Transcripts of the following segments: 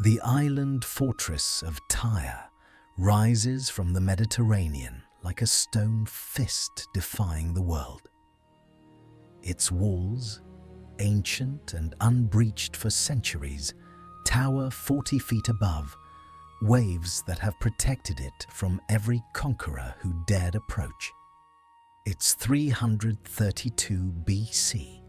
The island fortress of Tyre rises from the Mediterranean like a stone fist defying the world. Its walls, ancient and unbreached for centuries, tower 40 feet above, waves that have protected it from every conqueror who dared approach. It's 332 BC,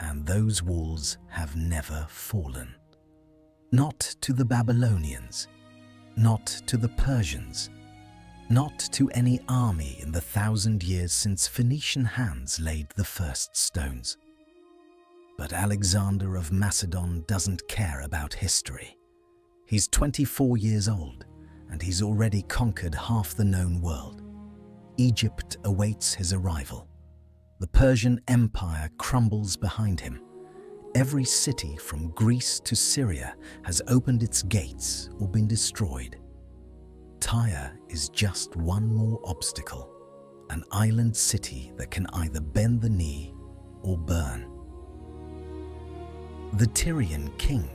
and those walls have never fallen. Not to the Babylonians, not to the Persians, not to any army in the 1,000 years since Phoenician hands laid the first stones. But Alexander of Macedon doesn't care about history. He's 24 years old, and he's already conquered half the known world. Egypt awaits his arrival. The Persian Empire crumbles behind him. Every city from Greece to Syria has opened its gates or been destroyed. Tyre is just one more obstacle, an island city that can either bend the knee or burn. The Tyrian king,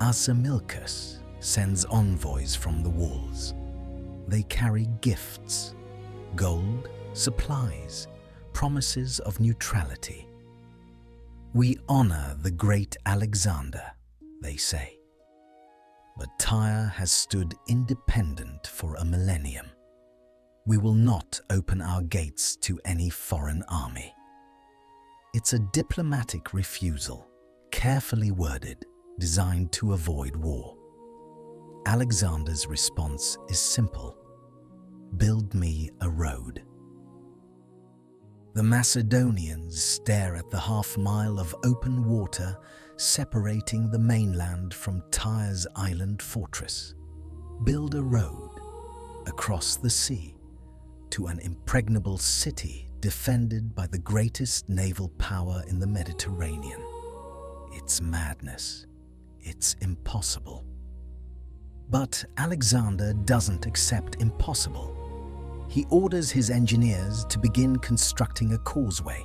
Asamilcus, sends envoys from the walls. They carry gifts, gold, supplies, promises of neutrality. "We honor the great Alexander," they say. But Tyre has stood independent for a millennium. "We will not open our gates to any foreign army." It's a diplomatic refusal, carefully worded, designed to avoid war. Alexander's response is simple: "Build me a road." The Macedonians stare at the half-mile of open water separating the mainland from Tyre's island fortress. Build a road across the sea to an impregnable city defended by the greatest naval power in the Mediterranean. It's madness. It's impossible. But Alexander doesn't accept impossible. He orders his engineers to begin constructing a causeway,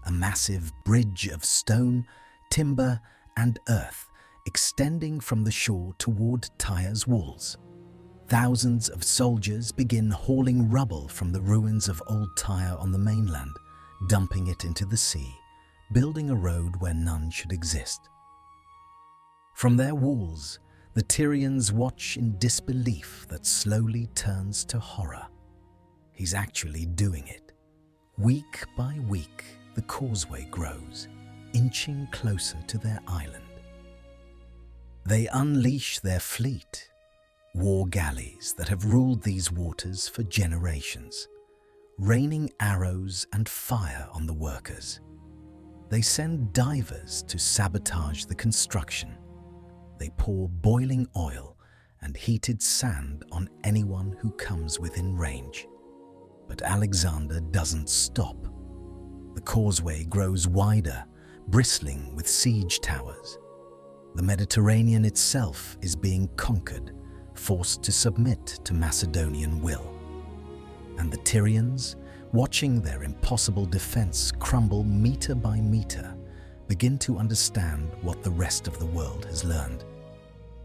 a massive bridge of stone, timber, and earth extending from the shore toward Tyre's walls. Thousands of soldiers begin hauling rubble from the ruins of old Tyre on the mainland, dumping it into the sea, building a road where none should exist. From their walls, the Tyrians watch in disbelief that slowly turns to horror. He's actually doing it. Week by week, the causeway grows, inching closer to their island. They unleash their fleet, war galleys that have ruled these waters for generations, raining arrows and fire on the workers. They send divers to sabotage the construction. They pour boiling oil and heated sand on anyone who comes within range. But Alexander doesn't stop. The causeway grows wider, bristling with siege towers. The Mediterranean itself is being conquered, forced to submit to Macedonian will. And the Tyrians, watching their impossible defense crumble meter by meter, begin to understand what the rest of the world has learned.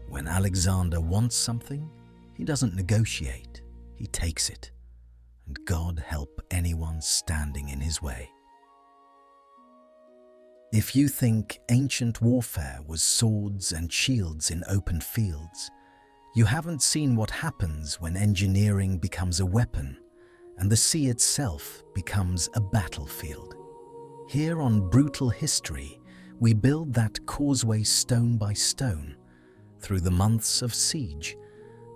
When Alexander wants something, he doesn't negotiate, he takes it. And God help anyone standing in his way. If you think ancient warfare was swords and shields in open fields, you haven't seen what happens when engineering becomes a weapon and the sea itself becomes a battlefield. Here on Brutal History, we build that causeway stone by stone through the months of siege,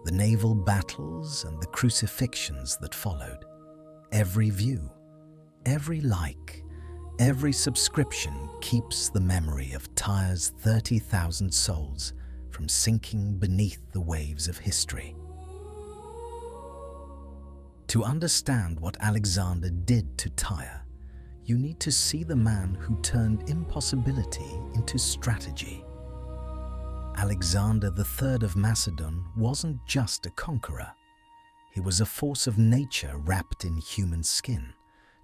the naval battles and the crucifixions that followed. Every view, every like, every subscription keeps the memory of Tyre's 30,000 souls from sinking beneath the waves of history. To understand what Alexander did to Tyre, you need to see the man who turned impossibility into strategy. Alexander III of Macedon wasn't just a conqueror. He was a force of nature wrapped in human skin,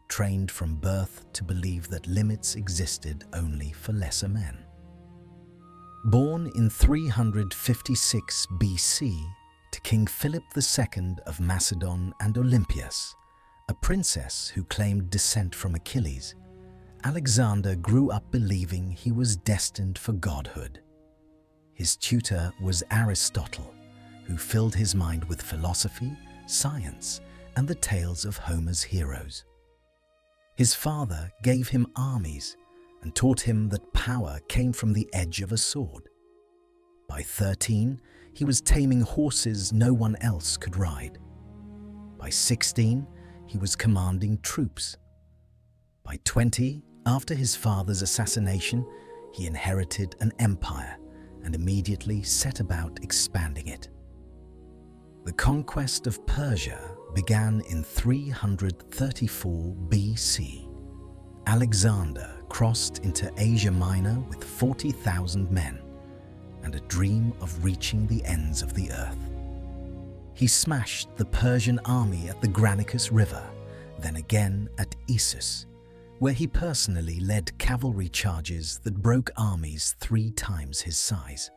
trained from birth to believe that limits existed only for lesser men. Born in 356 BC to King Philip II of Macedon and Olympias, a princess who claimed descent from Achilles, Alexander grew up believing he was destined for godhood. His tutor was Aristotle, who filled his mind with philosophy, science, and the tales of Homer's heroes. His father gave him armies and taught him that power came from the edge of a sword. By 13, he was taming horses no one else could ride. By 16, he was commanding troops. By 20, after his father's assassination, he inherited an empire and immediately set about expanding it. The conquest of Persia began in 334 BC. Alexander crossed into Asia Minor with 40,000 men and a dream of reaching the ends of the earth. He smashed the Persian army at the Granicus River, then again at Issus, where he personally led cavalry charges that broke armies 3 times his size.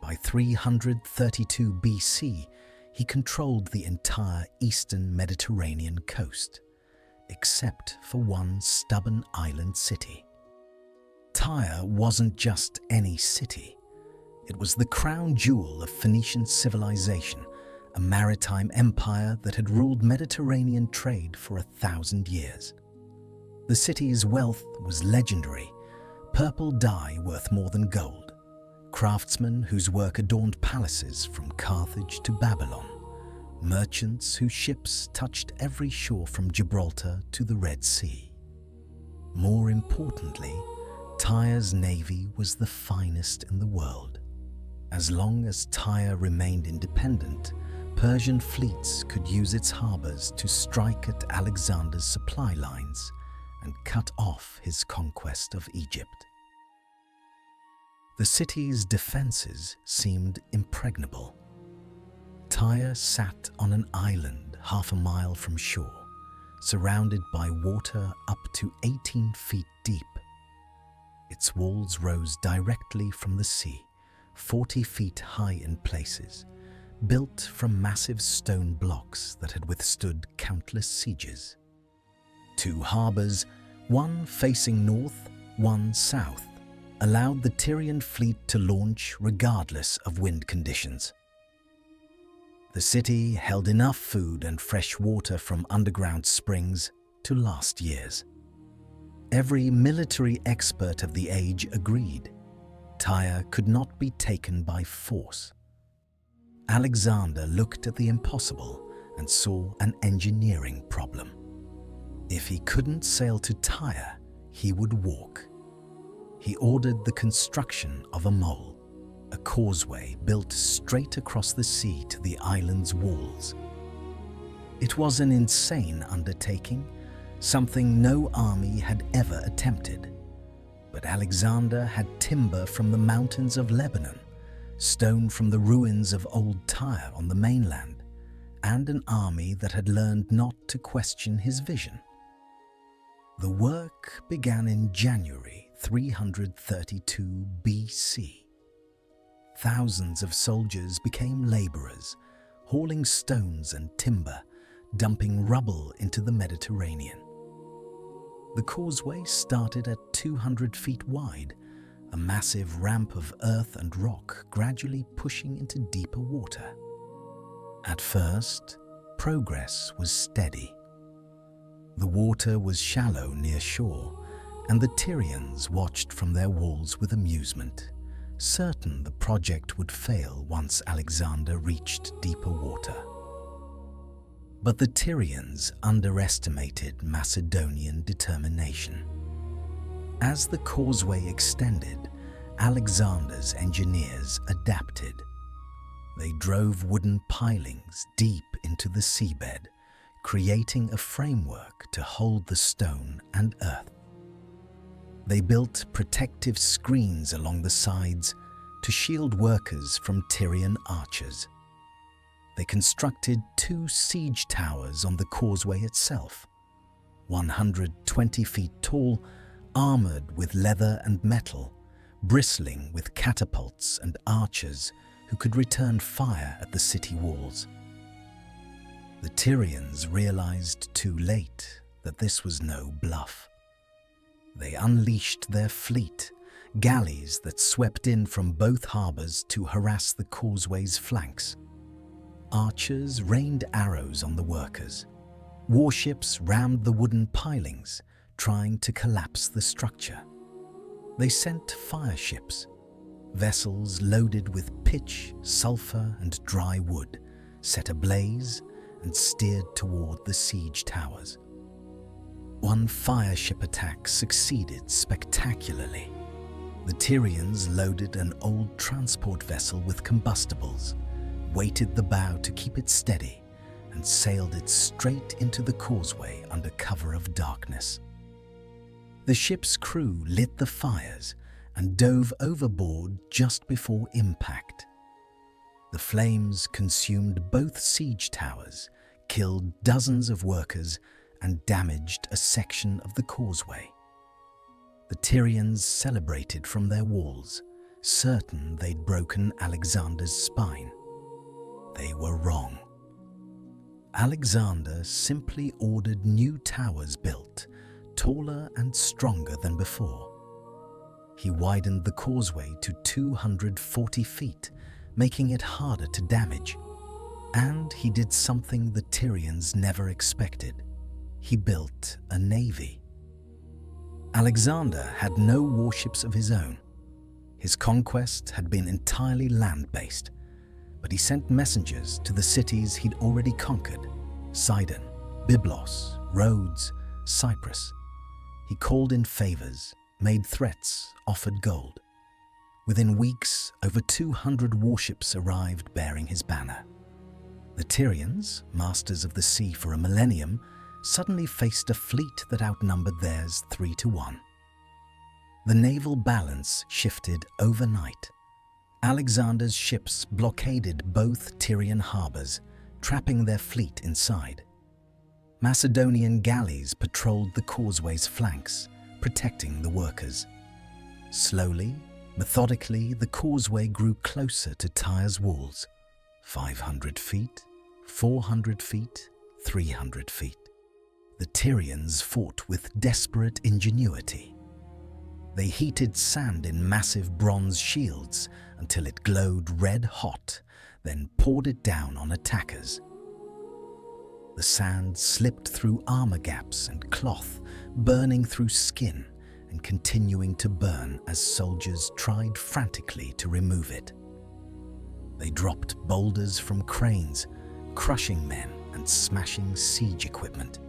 By 332 BC, he controlled the entire eastern Mediterranean coast, except for one stubborn island city. Tyre wasn't just any city. It was the crown jewel of Phoenician civilization, a maritime empire that had ruled Mediterranean trade for 1,000 years. The city's wealth was legendary, purple dye worth more than gold, craftsmen whose work adorned palaces from Carthage to Babylon, merchants whose ships touched every shore from Gibraltar to the Red Sea. More importantly, Tyre's navy was the finest in the world. As long as Tyre remained independent, Persian fleets could use its harbors to strike at Alexander's supply lines and cut off his conquest of Egypt. The city's defenses seemed impregnable. Tyre sat on an island half a mile from shore, surrounded by water up to 18 feet deep. Its walls rose directly from the sea, 40 feet high in places, built from massive stone blocks that had withstood countless sieges. 2 harbors, one facing north, one south, allowed the Tyrian fleet to launch regardless of wind conditions. The city held enough food and fresh water from underground springs to last years. Every military expert of the age agreed. Tyre could not be taken by force. Alexander looked at the impossible and saw an engineering problem. If he couldn't sail to Tyre, he would walk. He ordered the construction of a mole, a causeway built straight across the sea to the island's walls. It was an insane undertaking, something no army had ever attempted. But Alexander had timber from the mountains of Lebanon, stone from the ruins of old Tyre on the mainland, and an army that had learned not to question his vision. The work began in January 332 BC. Thousands of soldiers became laborers, hauling stones and timber, dumping rubble into the Mediterranean. The causeway started at 200 feet wide, a massive ramp of earth and rock gradually pushing into deeper water. At first, progress was steady. The water was shallow near shore, and the Tyrians watched from their walls with amusement, certain the project would fail once Alexander reached deeper water. But the Tyrians underestimated Macedonian determination. As the causeway extended, Alexander's engineers adapted. They drove wooden pilings deep into the seabed, creating a framework to hold the stone and earth. They built protective screens along the sides to shield workers from Tyrian archers. They constructed 2 siege towers on the causeway itself, 120 feet tall, armored with leather and metal, bristling with catapults and archers who could return fire at the city walls. The Tyrians realized too late that this was no bluff. They unleashed their fleet, galleys that swept in from both harbors to harass the causeway's flanks. Archers rained arrows on the workers. Warships rammed the wooden pilings, trying to collapse the structure. They sent fire ships, vessels loaded with pitch, sulfur, and dry wood, set ablaze and steered toward the siege towers. One fire ship attack succeeded spectacularly. The Tyrians loaded an old transport vessel with combustibles, weighted the bow to keep it steady, and sailed it straight into the causeway under cover of darkness. The ship's crew lit the fires and dove overboard just before impact. The flames consumed both siege towers, killed dozens of workers, and damaged a section of the causeway. The Tyrians celebrated from their walls, certain they'd broken Alexander's spine. They were wrong. Alexander simply ordered new towers built, taller and stronger than before. He widened the causeway to 240 feet, making it harder to damage. And he did something the Tyrians never expected. He built a navy. Alexander had no warships of his own. His conquest had been entirely land-based, but he sent messengers to the cities he'd already conquered: Sidon, Byblos, Rhodes, Cyprus. He called in favors, made threats, offered gold. Within weeks, over 200 warships arrived bearing his banner. The Tyrians, masters of the sea for a millennium, suddenly faced a fleet that outnumbered theirs 3-1. The naval balance shifted overnight. Alexander's ships blockaded both Tyrian harbors, trapping their fleet inside. Macedonian galleys patrolled the causeway's flanks, protecting the workers. Slowly, methodically, the causeway grew closer to Tyre's walls. 500 feet, 400 feet, 300 feet. The Tyrians fought with desperate ingenuity. They heated sand in massive bronze shields until it glowed red hot, then poured it down on attackers. The sand slipped through armor gaps and cloth, burning through skin and continuing to burn as soldiers tried frantically to remove it. They dropped boulders from cranes, crushing men and smashing siege equipment.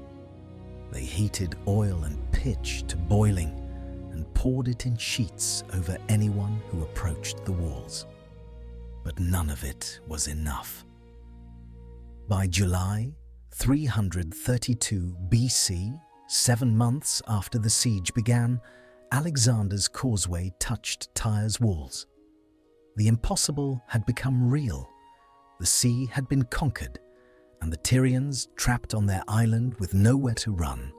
They heated oil and pitch to boiling and poured it in sheets over anyone who approached the walls. But none of it was enough. By July 332 BC, 7 months after the siege began, Alexander's causeway touched Tyre's walls. The impossible had become real. The sea had been conquered, and the Tyrians, trapped on their island with nowhere to run,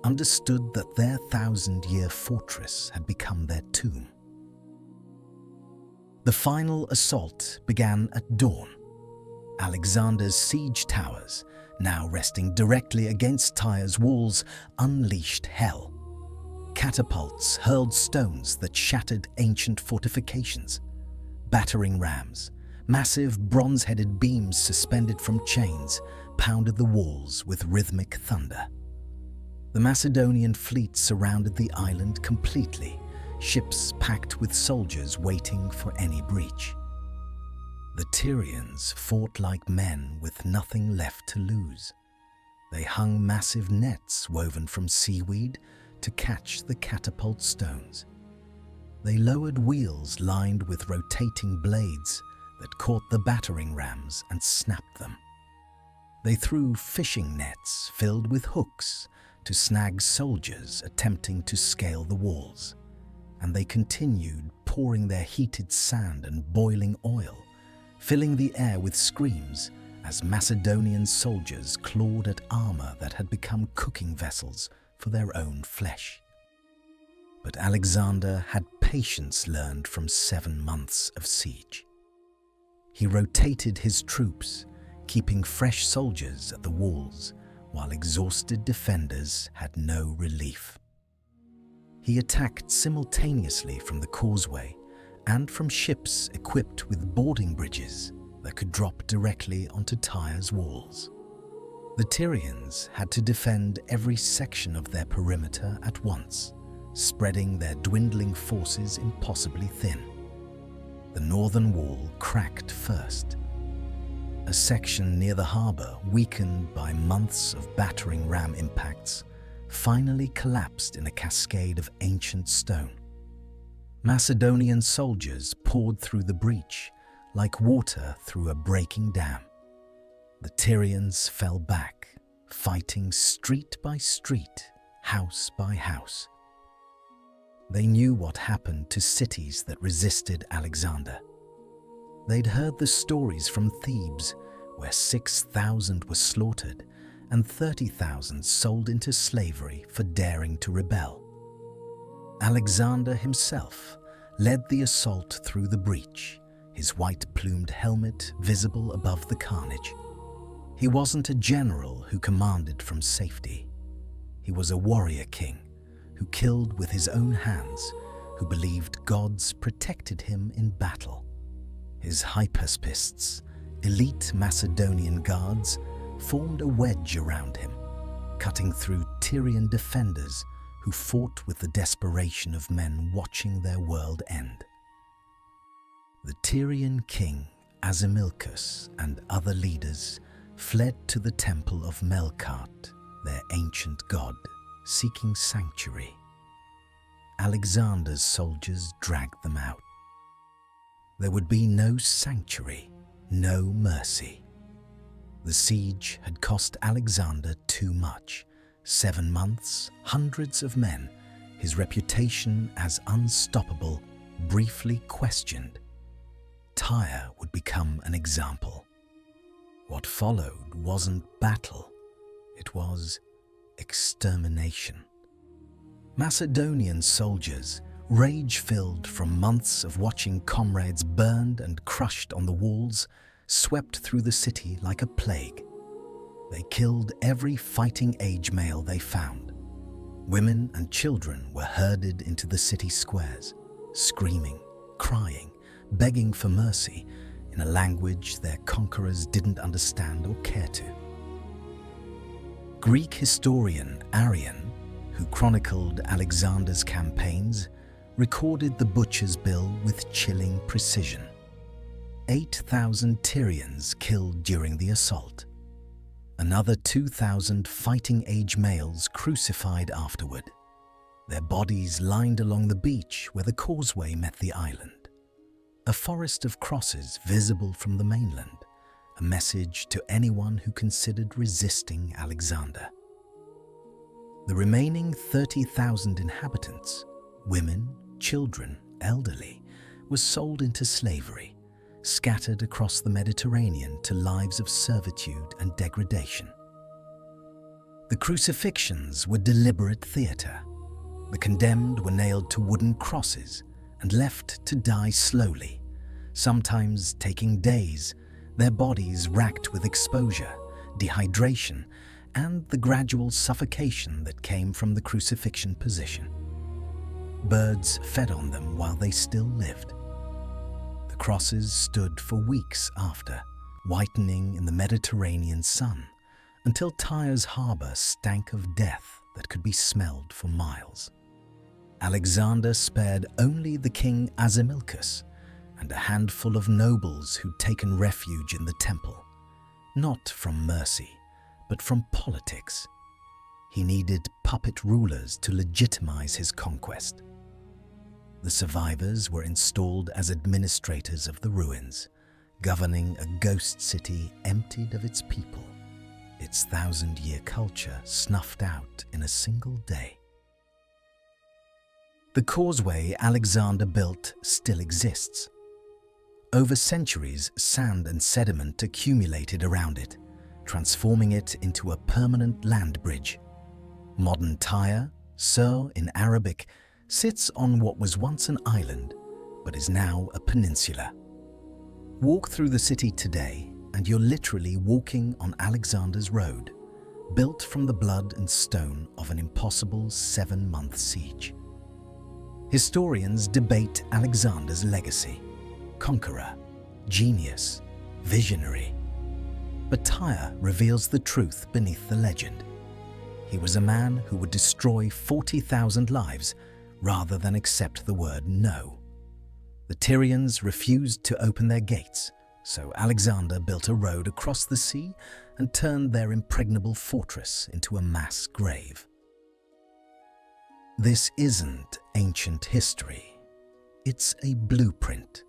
understood that their 1,000-year fortress had become their tomb. The final assault began at dawn. Alexander's siege towers, now resting directly against Tyre's walls, unleashed hell. Catapults hurled stones that shattered ancient fortifications. Battering rams, massive bronze-headed beams suspended from chains, pounded the walls with rhythmic thunder. The Macedonian fleet surrounded the island completely, ships packed with soldiers waiting for any breach. The Tyrians fought like men with nothing left to lose. They hung massive nets woven from seaweed to catch the catapult stones. They lowered wheels lined with rotating blades that caught the battering rams and snapped them. They threw fishing nets filled with hooks to snag soldiers attempting to scale the walls, and they continued pouring their heated sand and boiling oil, filling the air with screams as Macedonian soldiers clawed at armor that had become cooking vessels for their own flesh. But Alexander had patience learned from 7 months of siege. He rotated his troops, keeping fresh soldiers at the walls, while exhausted defenders had no relief. He attacked simultaneously from the causeway and from ships equipped with boarding bridges that could drop directly onto Tyre's walls. The Tyrians had to defend every section of their perimeter at once, spreading their dwindling forces impossibly thin. The northern wall cracked first. A section near the harbour, weakened by months of battering ram impacts, finally collapsed in a cascade of ancient stone. Macedonian soldiers poured through the breach like water through a breaking dam. The Tyrians fell back, fighting street by street, house by house. They knew what happened to cities that resisted Alexander. They'd heard the stories from Thebes, where 6,000 were slaughtered and 30,000 sold into slavery for daring to rebel. Alexander himself led the assault through the breach, his white-plumed helmet visible above the carnage. He wasn't a general who commanded from safety. He was a warrior king who killed with his own hands, who believed gods protected him in battle. His hypaspists, elite Macedonian guards, formed a wedge around him, cutting through Tyrian defenders who fought with the desperation of men watching their world end. The Tyrian king Asimilcus and other leaders fled to the temple of Melkart, their ancient god, seeking sanctuary. Alexander's soldiers dragged them out. There would be no sanctuary, no mercy. The siege had cost Alexander too much. 7 months, hundreds of men, his reputation as unstoppable, briefly questioned. Tyre would become an example. What followed wasn't battle, it was extermination. Macedonian soldiers, rage-filled from months of watching comrades burned and crushed on the walls, swept through the city like a plague. They killed every fighting-age male they found. Women and children were herded into the city squares, screaming, crying, begging for mercy in a language their conquerors didn't understand or care to. Greek historian Arrian, who chronicled Alexander's campaigns, recorded the butcher's bill with chilling precision. 8,000 Tyrians killed during the assault. Another 2,000 fighting-age males crucified afterward, their bodies lined along the beach where the causeway met the island. A forest of crosses visible from the mainland, a message to anyone who considered resisting Alexander. The remaining 30,000 inhabitants, women, children, elderly, were sold into slavery, scattered across the Mediterranean to lives of servitude and degradation. The crucifixions were deliberate theatre. The condemned were nailed to wooden crosses and left to die slowly, sometimes taking days, their bodies racked with exposure, dehydration, and the gradual suffocation that came from the crucifixion position. Birds fed on them while they still lived. The crosses stood for weeks after, whitening in the Mediterranean sun, until Tyre's harbour stank of death that could be smelled for miles. Alexander spared only the king Asimilcus and a handful of nobles who'd taken refuge in the temple, not from mercy, but from politics. He needed puppet rulers to legitimize his conquest. The survivors were installed as administrators of the ruins, governing a ghost city emptied of its people, its 1,000-year culture snuffed out in a single day. The causeway Alexander built still exists. Over centuries, sand and sediment accumulated around it, transforming it into a permanent land bridge. Modern Tyre, Sur in Arabic, sits on what was once an island but is now a peninsula. Walk through the city today and you're literally walking on Alexander's road, built from the blood and stone of an impossible 7-month siege. Historians debate Alexander's legacy: conqueror, genius, visionary. But Tyre reveals the truth beneath the legend. He was a man who would destroy 40,000 lives rather than accept the word no. The Tyrians refused to open their gates, so Alexander built a road across the sea and turned their impregnable fortress into a mass grave. This isn't ancient history. It's a blueprint.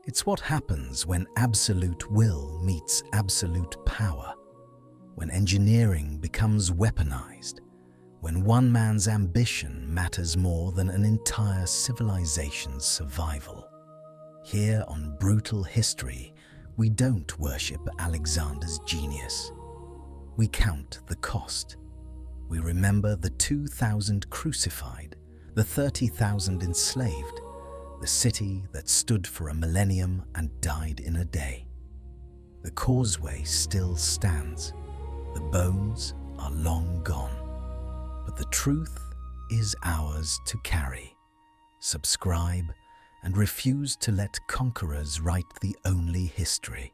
It's what happens when absolute will meets absolute power, when engineering becomes weaponized, when one man's ambition matters more than an entire civilization's survival. Here on Brutal History, we don't worship Alexander's genius. We count the cost. We remember the 2,000 crucified, the 30,000 enslaved, the city that stood for a millennium and died in a day. The causeway still stands. The bones are long gone. But the truth is ours to carry. Subscribe and refuse to let conquerors write the only history.